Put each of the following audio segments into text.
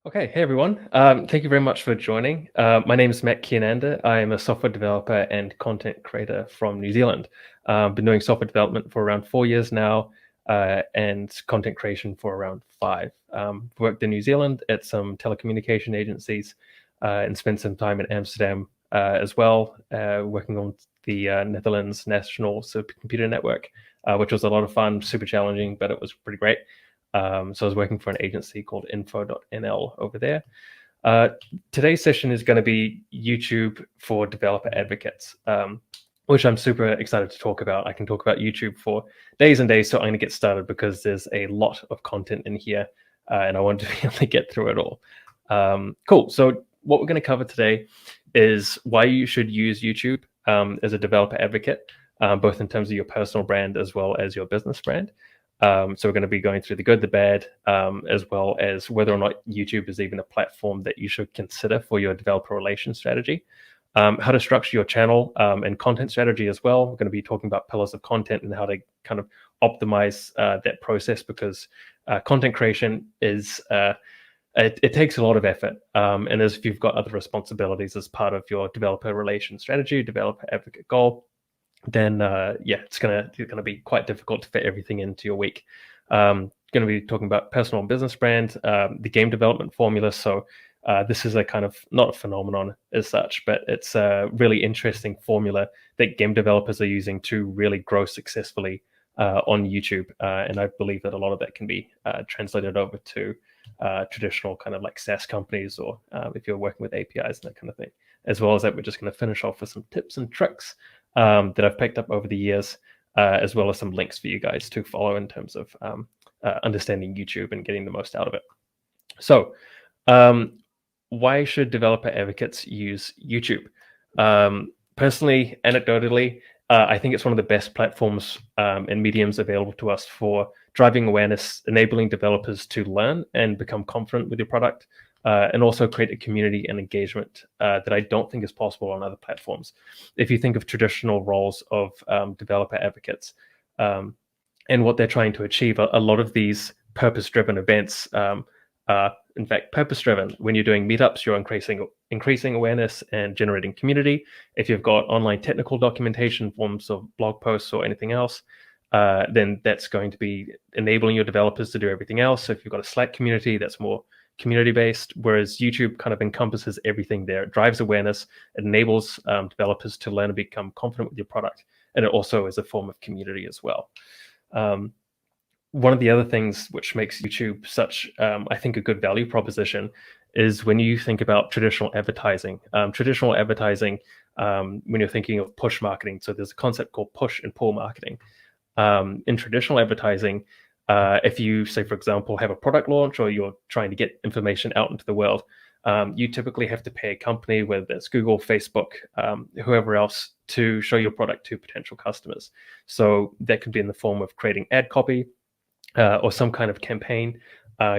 Okay, hey everyone. Thank you very much for joining. My name is Matt Kiernander. I am a software developer and content creator from New Zealand. Been doing software development for around 4 years now, and content creation for around five. Worked in New Zealand at some telecommunication agencies, and spent some time in Amsterdam as well, working on the Netherlands National Supercomputer Network, which was a lot of fun, super challenging, but it was pretty great. So I was working for an agency called info.nl over there. Today's session is going to be YouTube for developer advocates, which I'm super excited to talk about. I can talk about YouTube for days and days, so I'm going to get started because there's a lot of content in here, and I want to be able to get through it all. Cool. So what we're going to cover today is why you should use YouTube as a developer advocate, both in terms of your personal brand as well as your business brand. So we're going to be going through the good, the bad, as well as whether or not YouTube is even a platform that you should consider for your developer relations strategy, how to structure your channel and content strategy as well. We're going to be talking about pillars of content and how to kind of optimize that process, because content creation is it takes a lot of effort, and as if you've got other responsibilities as part of your developer relations strategy, developer advocate goal, then it's gonna be quite difficult to fit everything into your week. Going to be talking about personal and business brand, the game development formula. So this is a kind of not a phenomenon as such, but it's a really interesting formula that game developers are using to really grow successfully on YouTube, and I believe that a lot of that can be translated over to traditional kind of like SaaS companies, or if you're working with APIs and that kind of thing. As well as that, we're just going to finish off with some tips and tricks that I've picked up over the years, as well as some links for you guys to follow in terms of understanding YouTube and getting the most out of it. So, why should developer advocates use YouTube? Personally, anecdotally, I think it's one of the best platforms and mediums available to us for driving awareness, enabling developers to learn and become confident with your product, and also create a community and engagement that I don't think is possible on other platforms. If you think of traditional roles of developer advocates and what they're trying to achieve, a lot of these purpose-driven events are, in fact, purpose-driven. When you're doing meetups, you're increasing awareness and generating community. If you've got online technical documentation, forms of blog posts or anything else, then that's going to be enabling your developers to do everything else. So if you've got a Slack community, that's more community-based, whereas YouTube kind of encompasses everything there. It drives awareness, it enables developers to learn and become confident with your product, and it also is a form of community as well. One of the other things which makes YouTube such, I think, a good value proposition is when you think about traditional advertising. When you're thinking of push marketing, so there's a concept called push and pull marketing. In traditional advertising, if you, say, for example, have a product launch or you're trying to get information out into the world, you typically have to pay a company, whether it's Google, Facebook, whoever else, to show your product to potential customers. So that could be in the form of creating ad copy or some kind of campaign,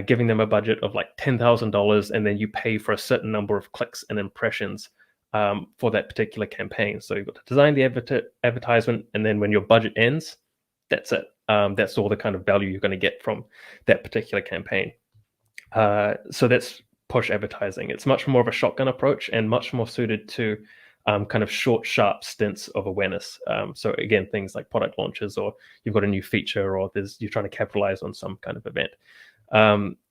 giving them a budget of like $10,000, and then you pay for a certain number of clicks and impressions for that particular campaign. So you've got to design the advertisement, and then when your budget ends, that's it. That's all the kind of value you're going to get from that particular campaign. So that's push advertising. It's much more of a shotgun approach and much more suited to kind of short, sharp stints of awareness. So again, things like product launches, or you've got a new feature, or you're trying to capitalize on some kind of event.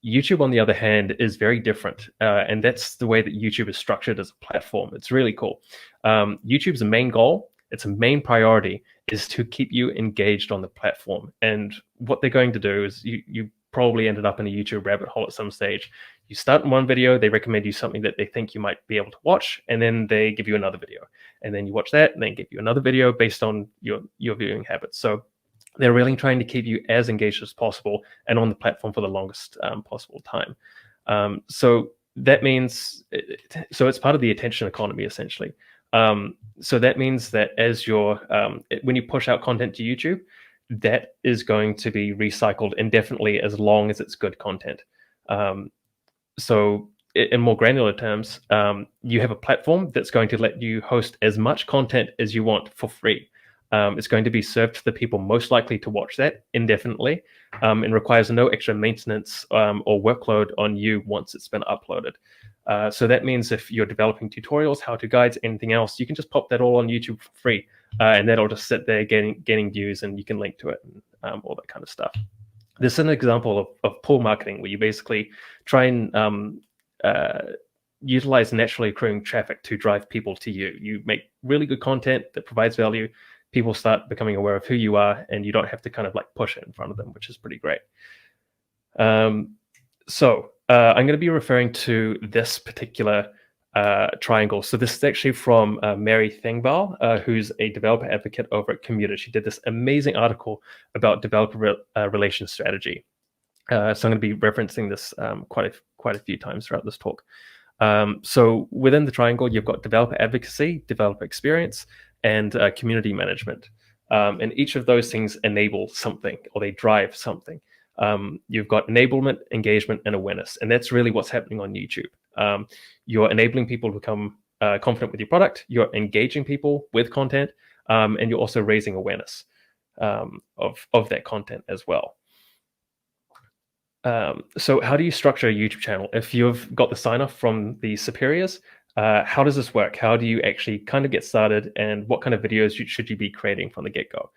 YouTube, on the other hand, is very different, and that's the way that YouTube is structured as a platform. It's really cool. YouTube's main goal, its main priority, is to keep you engaged on the platform. And what they're going to do is, you probably ended up in a YouTube rabbit hole at some stage. You start in one video, they recommend you something that they think you might be able to watch, and then they give you another video, and then you watch that, and then give you another video based on your viewing habits. So they're really trying to keep you as engaged as possible and on the platform for the longest possible time. So that means, so it's part of the attention economy, essentially. So that means that as when you push out content to YouTube, that is going to be recycled indefinitely as long as it's good content. So in more granular terms, you have a platform that's going to let you host as much content as you want for free. It's going to be served to the people most likely to watch that indefinitely, and requires no extra maintenance or workload on you once it's been uploaded. So that means if you're developing tutorials, how-to guides, anything else, you can just pop that all on YouTube for free, and that'll just sit there getting views, and you can link to it and all that kind of stuff. This is an example of pull marketing, where you basically try and utilize naturally occurring traffic to drive people to you. You make really good content that provides value. People start becoming aware of who you are, and you don't have to kind of like push it in front of them, which is pretty great. So I'm going to be referring to this particular triangle. So this is actually from Mary Thengval, who's a developer advocate over at Commuter. She did this amazing article about developer relation strategy. So I'm going to be referencing this quite a few times throughout this talk. So within the triangle, you've got developer advocacy, developer experience, and community management. And each of those things enable something, or they drive something. You've got enablement, engagement, and awareness. And that's really what's happening on YouTube. You're enabling people to become confident with your product. You're engaging people with content, and you're also raising awareness of that content as well. So how do you structure a YouTube channel? If you've got the sign off from the superiors, how does this work? How do you actually kind of get started, and what kind of videos should you be creating from the get-go?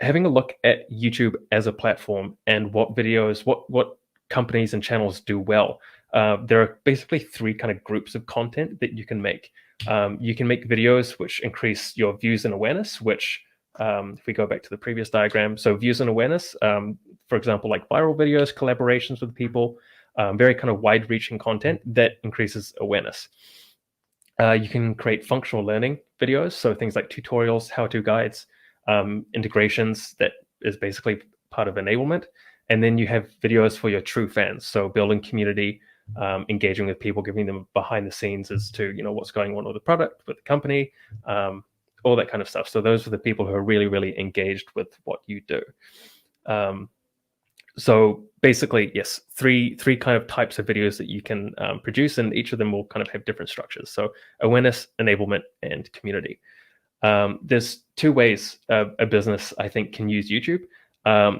Having a look at YouTube as a platform and what videos, what companies and channels do well. There are basically three kind of groups of content that you can make. You can make videos which increase your views and awareness, which if we go back to the previous diagram, so views and awareness, for example, like viral videos, collaborations with people, very kind of wide-reaching content that increases awareness. You can create functional learning videos, so things like tutorials, how-to guides, integrations, that is basically part of enablement. And then you have videos for your true fans, so building community, engaging with people, giving them behind the scenes as to what's going on with the product, with the company, all that kind of stuff. So those are the people who are really, really engaged with what you do. So basically, yes, three kind of types of videos that you can produce, and each of them will kind of have different structures. So awareness, enablement, and community. There's two ways a business, I think, can use YouTube.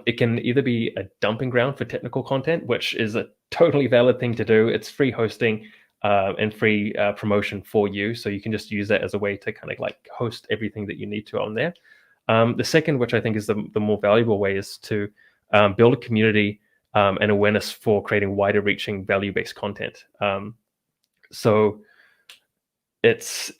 It can either be a dumping ground for technical content, which is a totally valid thing to do. It's free hosting and free promotion for you. So you can just use that as a way to kind of like host everything that you need to on there. The second, which I think is the more valuable way, is to build a community and awareness for creating wider reaching value-based content. So it's,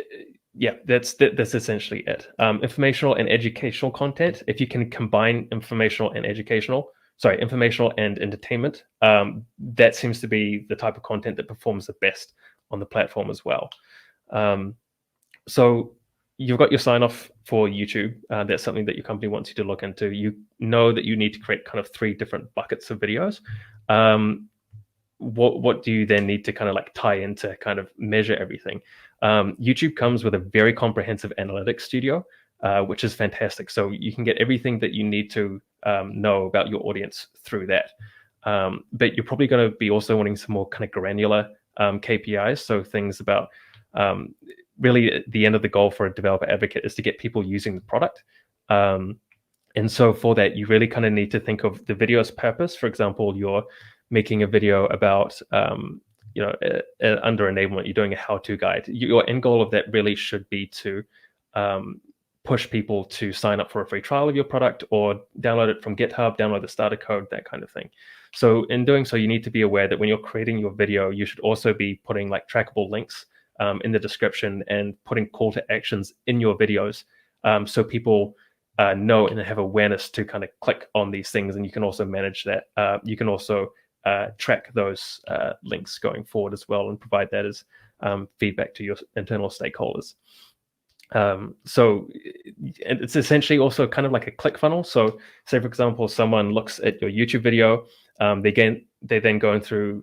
yeah, that's essentially it. Informational and educational content, if you can combine informational and entertainment, that seems to be the type of content that performs the best on the platform as well. So you've got your sign off for YouTube. That's something that your company wants you to look into. You know that you need to create kind of three different buckets of videos. What do you then need to kind of like tie into kind of measure everything? YouTube comes with a very comprehensive analytics studio, which is fantastic. So you can get everything that you need to know about your audience through that. But you're probably going to be also wanting some more kind of granular KPIs. So things about really at the end of the goal for a developer advocate is to get people using the product. And so for that, you really kind of need to think of the video's purpose. For example, you're making a video about, under enablement, you're doing a how-to guide. Your end goal of that really should be to push people to sign up for a free trial of your product, or download it from GitHub, download the starter code, that kind of thing. So in doing so, you need to be aware that when you're creating your video, you should also be putting like trackable links in the description and putting call to actions in your videos, so people know and have awareness to kind of click on these things. And you can also manage that. You can also track those links going forward as well, and provide that as feedback to your internal stakeholders. So it's essentially also kind of like a click funnel. So say, for example, someone looks at your YouTube video, they then go through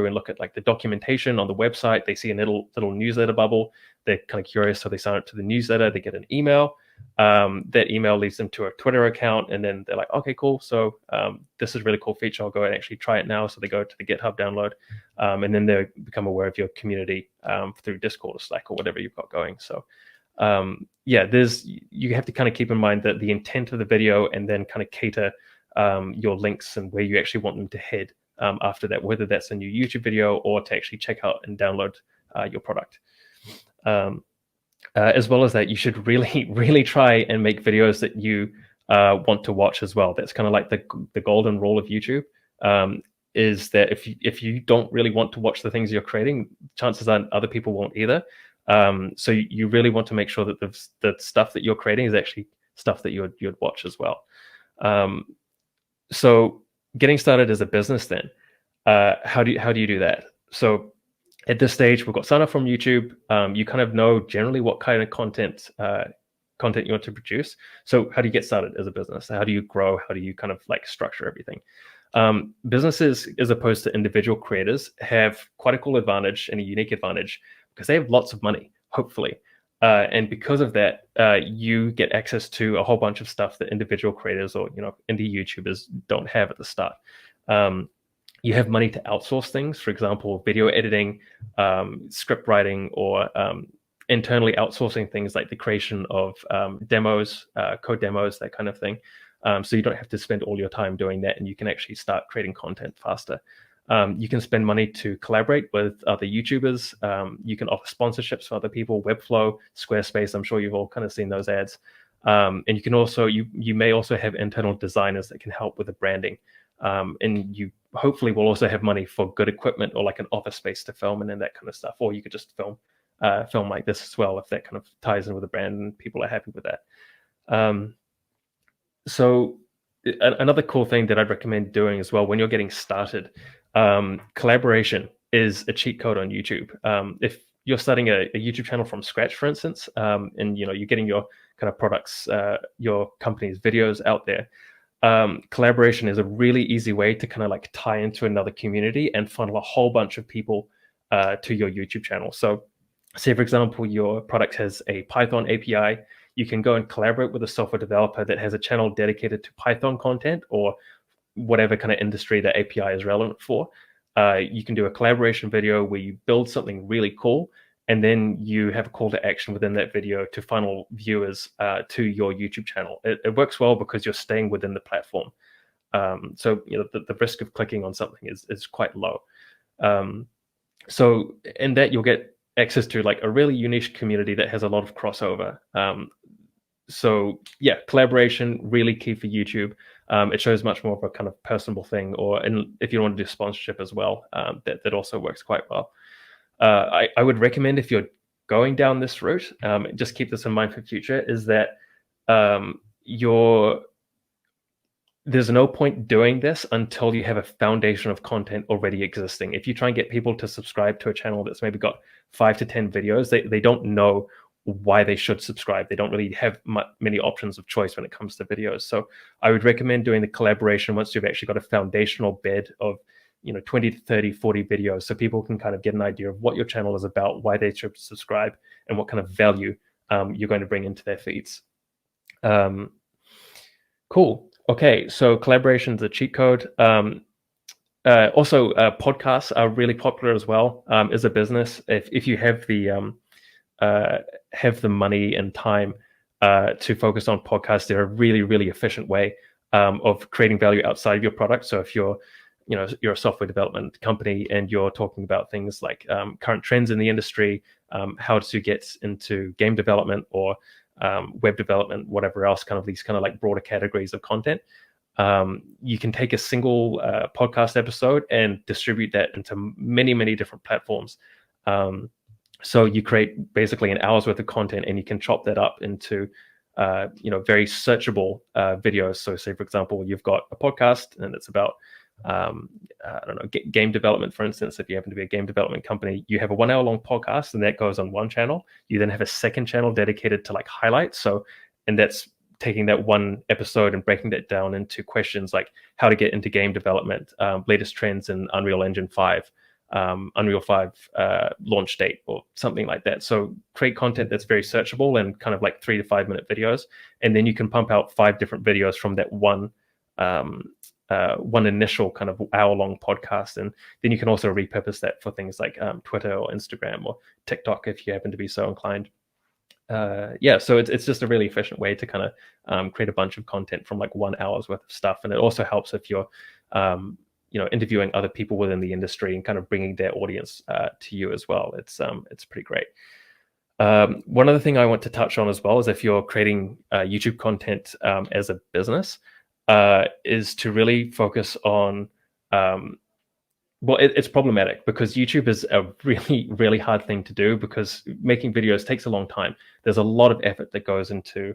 and look at like the documentation on the website. They see a little newsletter bubble. They're kind of curious, so they sign up to the newsletter. They get an email. That email leads them to a Twitter account, and then they're like, okay, cool. So this is a really cool feature. I'll go and actually try it now. So they go to the GitHub download, and then they become aware of your community through Discord or Slack or whatever you've got going. So yeah, you have to kind of keep in mind that the intent of the video, and then kind of cater your links and where you actually want them to head after that, whether that's a new YouTube video or to actually check out and download your product. As well as that, you should really try and make videos that you want to watch as well. That's kind of like the golden rule of YouTube. Is that if you don't really want to watch the things you're creating, chances are other people won't either. So you really want to make sure that the stuff that you're creating is actually stuff that you'd watch as well. So getting started as a business then, how do you do that? So at this stage, we've got sign up from YouTube. You kind of know generally what kind of content you want to produce. So how do you get started as a business? How do you grow? How do you kind of like structure everything? Businesses, as opposed to individual creators, have quite a cool advantage and a unique advantage because they have lots of money, hopefully. And because of that, you get access to a whole bunch of stuff that individual creators or indie YouTubers don't have at the start. You have money to outsource things, for example, video editing, script writing, or internally outsourcing things like the creation of demos, code demos, that kind of thing. So you don't have to spend all your time doing that, and you can actually start creating content faster. You can spend money to collaborate with other YouTubers. You can offer sponsorships for other people, Webflow, Squarespace. I'm sure you've all kind of seen those ads. And you can also, you may also have internal designers that can help with the branding. And you hopefully will also have money for good equipment or like an office space to film and that kind of stuff. Or you could just film like this as well, if that kind of ties in with the brand and people are happy with that. So another cool thing that I'd recommend doing as well when you're getting started, collaboration is a cheat code on YouTube. If you're starting a YouTube channel from scratch, for instance, and you're getting your kind of products, your company's videos out there, collaboration is a really easy way to kind of like tie into another community and funnel a whole bunch of people to your YouTube channel. So say, for example, your product has a Python API. You can go and collaborate with a software developer that has a channel dedicated to Python content or whatever kind of industry the API is relevant for. You can do a collaboration video where you build something really cool, and then you have a call to action within that video to funnel viewers to your YouTube channel. It works well because you're staying within the platform. So the risk of clicking on something is quite low. So in that, you'll get access to like a really unique community that has a lot of crossover. So yeah, collaboration, really key for YouTube. It shows much more of a kind of personable thing, and if you want to do sponsorship as well, that also works quite well. I would recommend, if you're going down this route, just keep this in mind for future, is that there's no point doing this until you have a foundation of content already existing. If you try and get people to subscribe to a channel that's maybe got 5 to 10 videos, they don't know why they should subscribe. They don't really have many options of choice when it comes to videos. So I would recommend doing the collaboration once you've actually got a foundational bed of 20 to 30, 40 videos, so people can kind of get an idea of what your channel is about, why they should subscribe, and what kind of value you're going to bring into their feeds. Cool. Okay, so collaboration is a cheat code. Also, podcasts are really popular as well as a business. If you have the money and time to focus on podcasts, they're a really, really efficient way of creating value outside of your product. So if you're a software development company and you're talking about things like current trends in the industry, how to get into game development or web development, whatever else, kind of these kind of like broader categories of content, you can take a single podcast episode and distribute that into many, many different platforms. So you create basically an hour's worth of content, and you can chop that up into very searchable videos. So say, for example, you've got a podcast and it's about I don't know, game development, for instance. If you happen to be a game development company, you have a 1 hour long podcast, and that goes on one channel. You then have a second channel dedicated to like highlights. And that's taking that one episode and breaking that down into questions like how to get into game development, latest trends in Unreal Engine 5, Unreal 5 launch date, or something like that. So create content that's very searchable and kind of like 3 to 5 minute videos, and then you can pump out 5 different videos from that one initial kind of hour-long podcast, and then you can also repurpose that for things like Twitter or Instagram or TikTok if you happen to be so inclined. yeah, so it's just a really efficient way to kind of create a bunch of content from like 1 hour's worth of stuff, and it also helps if you're interviewing other people within the industry and kind of bringing their audience to you as well. It's pretty great. One other thing I want to touch on as well is if you're creating YouTube content as a business, is to really focus on it's problematic because YouTube is a really, really hard thing to do because making videos takes a long time. There's a lot of effort that goes into,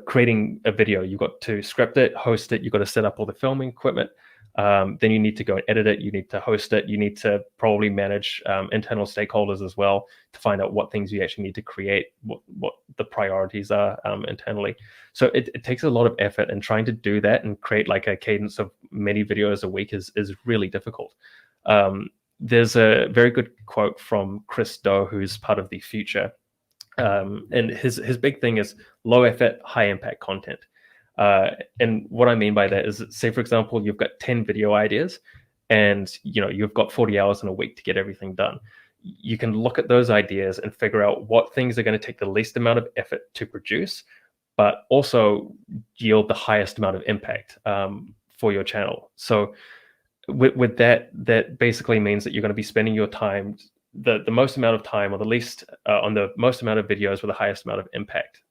creating a video. You've got to script it, host it. You've got to set up all the filming equipment. Then you need to go and edit it. You need to host it. You need to probably manage internal stakeholders as well to find out what things you actually need to create, what the priorities are internally. So it takes a lot of effort, and trying to do that and create like a cadence of many videos a week is really difficult. There's a very good quote from Chris Do, who's part of The Future. And his big thing is low effort, high impact content. And what I mean by that is, say, for example, you've got 10 video ideas and you've got 40 hours in a week to get everything done. You can look at those ideas and figure out what things are going to take the least amount of effort to produce, but also yield the highest amount of impact for your channel. So with that basically means that you're going to be spending your time the most amount of time, or the least on the most amount of videos with the highest amount of impact.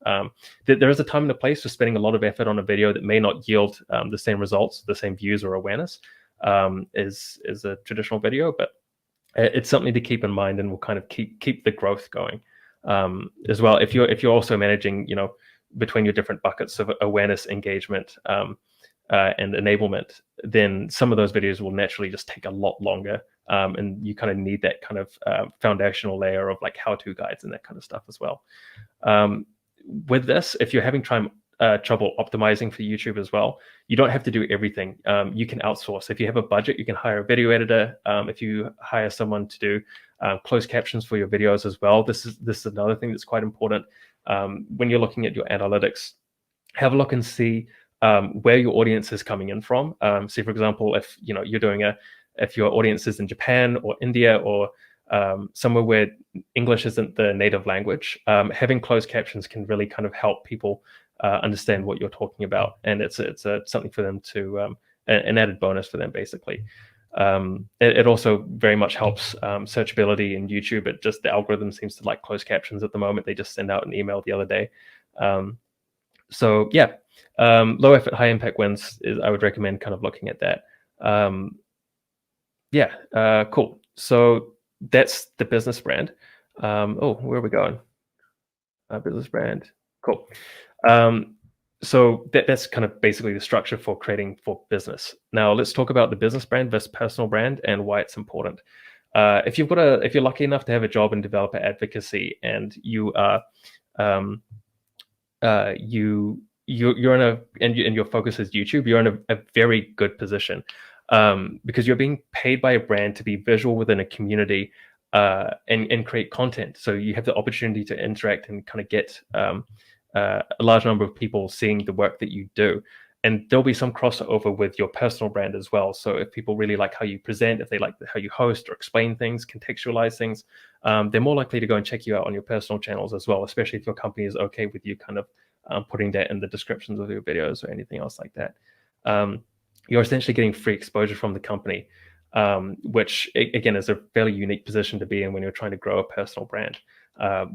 There is a time and a place for spending a lot of effort on a video that may not yield the same results, the same views or awareness as a traditional video, but it's something to keep in mind, and will kind of keep the growth going as well. If you're also managing, between your different buckets of awareness, engagement, and enablement, then some of those videos will naturally just take a lot longer. And you kind of need that kind of foundational layer of like how-to guides and that kind of stuff as well. With this, if you're having trouble optimizing for YouTube as well, you don't have to do everything. You can outsource. If you have a budget, you can hire a video editor. If you hire someone to do closed captions for your videos as well, this is another thing that's quite important. When you're looking at your analytics, have a look and see where your audience is coming in from. Say, for example, if you're doing if your audience is in Japan or India or somewhere where English isn't the native language, having closed captions can really kind of help people understand what you're talking about, and it's something for them to an added bonus for them, basically. It also very much helps searchability in YouTube. It just, the algorithm seems to like closed captions at the moment. They just sent out an email the other day. So yeah, low effort, high impact wins I would recommend kind of looking at that. Cool. So that's the business brand. Where are we going? Business brand. Cool. So that's kind of basically the structure for creating for business. Now let's talk about the business brand versus personal brand and why it's important. If you're lucky enough to have a job in developer advocacy and you are you're in and your focus is YouTube, you're in a very good position. Because you're being paid by a brand to be visual within a community and create content. So you have the opportunity to interact and kind of get a large number of people seeing the work that you do. And there'll be some crossover with your personal brand as well. So if people really like how you present, if they like how you host or explain things, contextualize things, they're more likely to go and check you out on your personal channels as well, especially if your company is okay with you kind of putting that in the descriptions of your videos or anything else like that. You're essentially getting free exposure from the company, which again is a fairly unique position to be in when you're trying to grow a personal brand.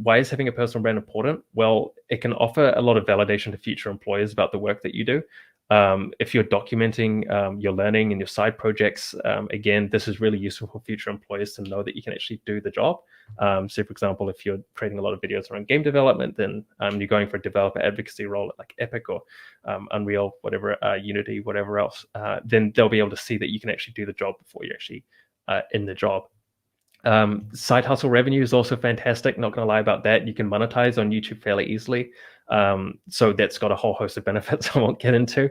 Why is having a personal brand important? Well, it can offer a lot of validation to future employers about the work that you do. If you're documenting your learning and your side projects, again, this is really useful for future employers to know that you can actually do the job. So, for example, if you're creating a lot of videos around game development, then you're going for a developer advocacy role at like Epic or Unreal, whatever, Unity, whatever else, then they'll be able to see that you can actually do the job before you're actually in the job. Side hustle revenue is also fantastic. Not going to lie about that. You can monetize on YouTube fairly easily. So that's got a whole host of benefits I won't get into.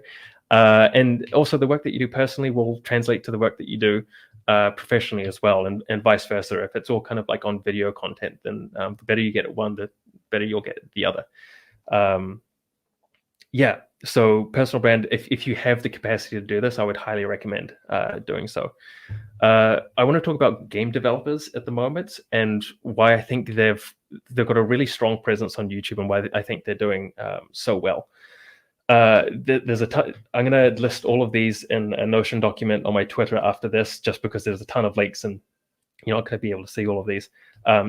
And also the work that you do personally will translate to the work that you do professionally as well, and vice versa. If it's all kind of like on video content, then the better you get at one, the better you'll get at the other. So personal brand, if you have the capacity to do this, I would highly recommend doing so. I want to talk about game developers at the moment and why I think they've they've got a really strong presence on YouTube, and why I think they're doing so well. There's I'm going to list all of these in a Notion document on my Twitter after this, just because there's a ton of links and you're not going to be able to see all of these.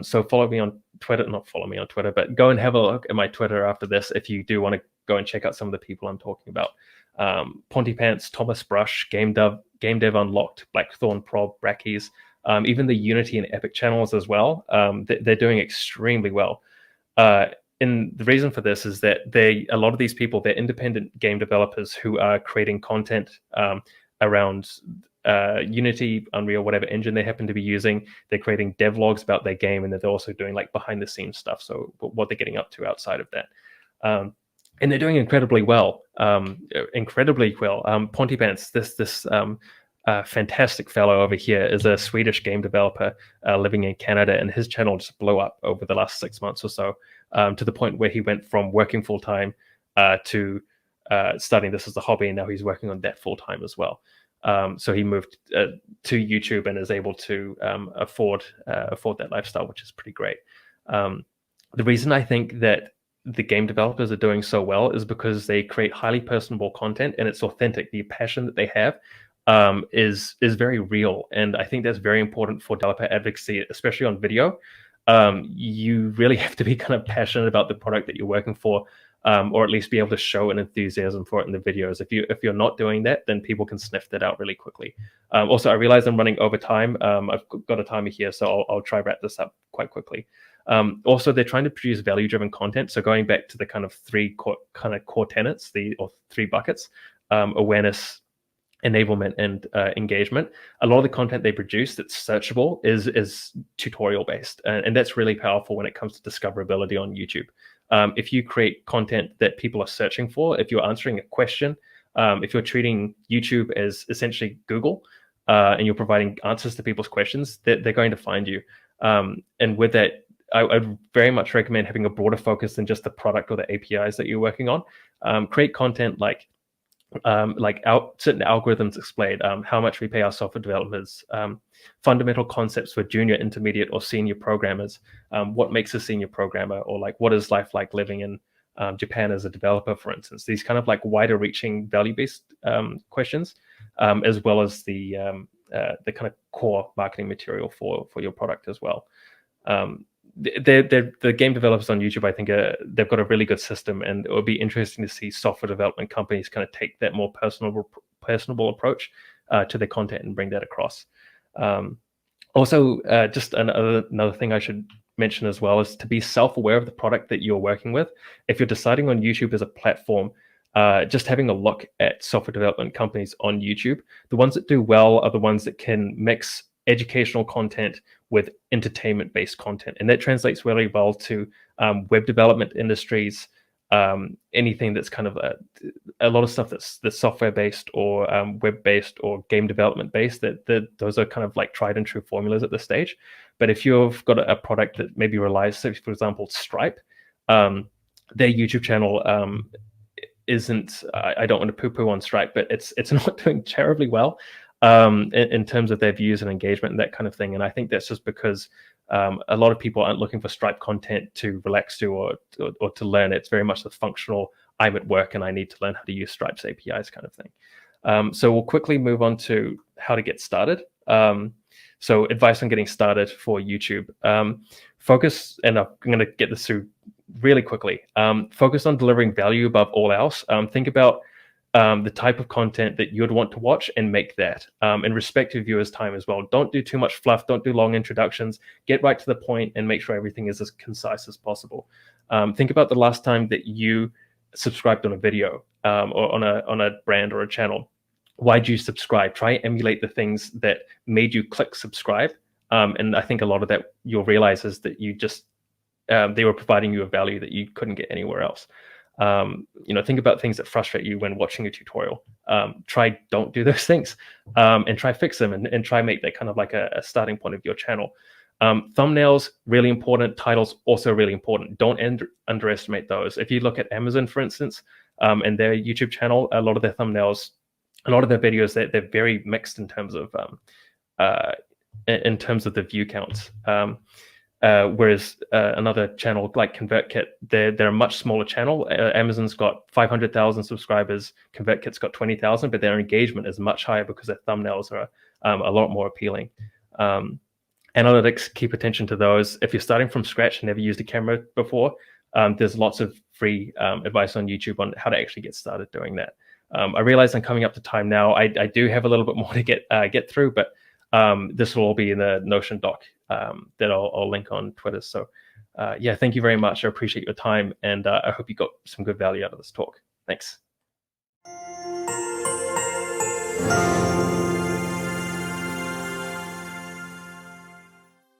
So follow me on Twitter, not follow me on Twitter, but go and have a look at my Twitter after this if you do want to go and check out some of the people I'm talking about. Pontypants, Thomas Brush, Game Dev Unlocked, Blackthorn Prob, Brackies, even the Unity and Epic channels as well. They're doing extremely well. And the reason for this is that a lot of these people, they're independent game developers who are creating content around Unity, Unreal, whatever engine they happen to be using. They're creating devlogs about their game, and they're also doing like behind the scenes stuff. So what they're getting up to outside of that. And they're doing incredibly well. Pontypants, this fantastic fellow over here, is a Swedish game developer living in Canada, and his channel just blew up over the last 6 months or so, to the point where he went from working full-time to starting this as a hobby, and now he's working on that full-time as well. So he moved to YouTube and is able to afford that lifestyle, which is pretty great. The reason I think that the game developers are doing so well is because they create highly personable content, and it's authentic. The passion that they have is very real, and I think that's very important for developer advocacy, especially on video. You really have to be kind of passionate about the product that you're working for, or at least be able to show an enthusiasm for it in the videos. If you're not doing that, then people can sniff that out really quickly. Also, I realize I'm running over time. I've got a timer here, so I'll try wrap this up quite quickly. Also, they're trying to produce value-driven content. So going back to the kind of three core tenets, or three buckets: awareness, enablement, and engagement. A lot of the content they produce that's searchable is tutorial based, and that's really powerful when it comes to discoverability on YouTube. If you create content that people are searching for, if you're answering a question, if you're treating YouTube as essentially Google, and you're providing answers to people's questions, they're going to find you. And with that, I'd very much recommend having a broader focus than just the product or the APIs that you're working on. Create content like certain algorithms explained, how much we pay our software developers, fundamental concepts for junior, intermediate, or senior programmers, what makes a senior programmer, or like what is life like living in Japan as a developer, for instance. These kind of like wider reaching value-based questions, as well as the kind of core marketing material for your product as well. The game developers on YouTube, I think they've got a really good system, and it would be interesting to see software development companies kind of take that more personable approach to their content and bring that across. Also, just another thing I should mention as well is to be self-aware of the product that you're working with. If you're deciding on YouTube as a platform, just having a look at software development companies on YouTube, the ones that do well are the ones that can mix educational content with entertainment-based content, and that translates really well to web development industries. Anything that's kind of a lot of stuff that's software-based or web-based or game development-based, that those are kind of like tried and true formulas at this stage. But if you've got a product that maybe relies, so for example, Stripe, their YouTube channel isn't. I don't want to poo-poo on Stripe, but it's not doing terribly well in terms of their views and engagement and that kind of thing. And I think that's just because a lot of people aren't looking for Stripe content to relax to or to learn. It's very much the functional, I'm at work and I need to learn how to use Stripe's APIs kind of thing. So we'll quickly move on to how to get started. So advice on getting started for YouTube. Focus, and I'm going to get this through really quickly. Focus on delivering value above all else. Think about the type of content that you'd want to watch and make that, and respect your viewers' time as well. Don't do too much fluff. Don't do long introductions. Get right to the point and make sure everything is as concise as possible. Think about the last time that you subscribed on a video or on a brand or a channel. Why'd you subscribe? Try and emulate the things that made you click subscribe. And I think a lot of that you'll realize is that you just they were providing you a value that you couldn't get anywhere else. Think about things that frustrate you when watching a tutorial. Don't do those things, and try fix them, and try make that kind of like a starting point of your channel. Thumbnails, really important. Titles, also really important. Don't underestimate those. If you look at Amazon, for instance, and their YouTube channel, a lot of their thumbnails, a lot of their videos, they're very mixed in terms of the view counts. Whereas another channel like ConvertKit, they're a much smaller channel. Amazon's got 500,000 subscribers. ConvertKit's got 20,000, but their engagement is much higher because their thumbnails are a lot more appealing. Analytics, keep attention to those. If you're starting from scratch and never used a camera before, there's lots of free advice on YouTube on how to actually get started doing that. I realize I'm coming up to time now. I do have a little bit more to get through, but this will all be in the Notion doc that I'll link on Twitter. So yeah, thank you very much. I appreciate your time, and I hope you got some good value out of this talk. Thanks.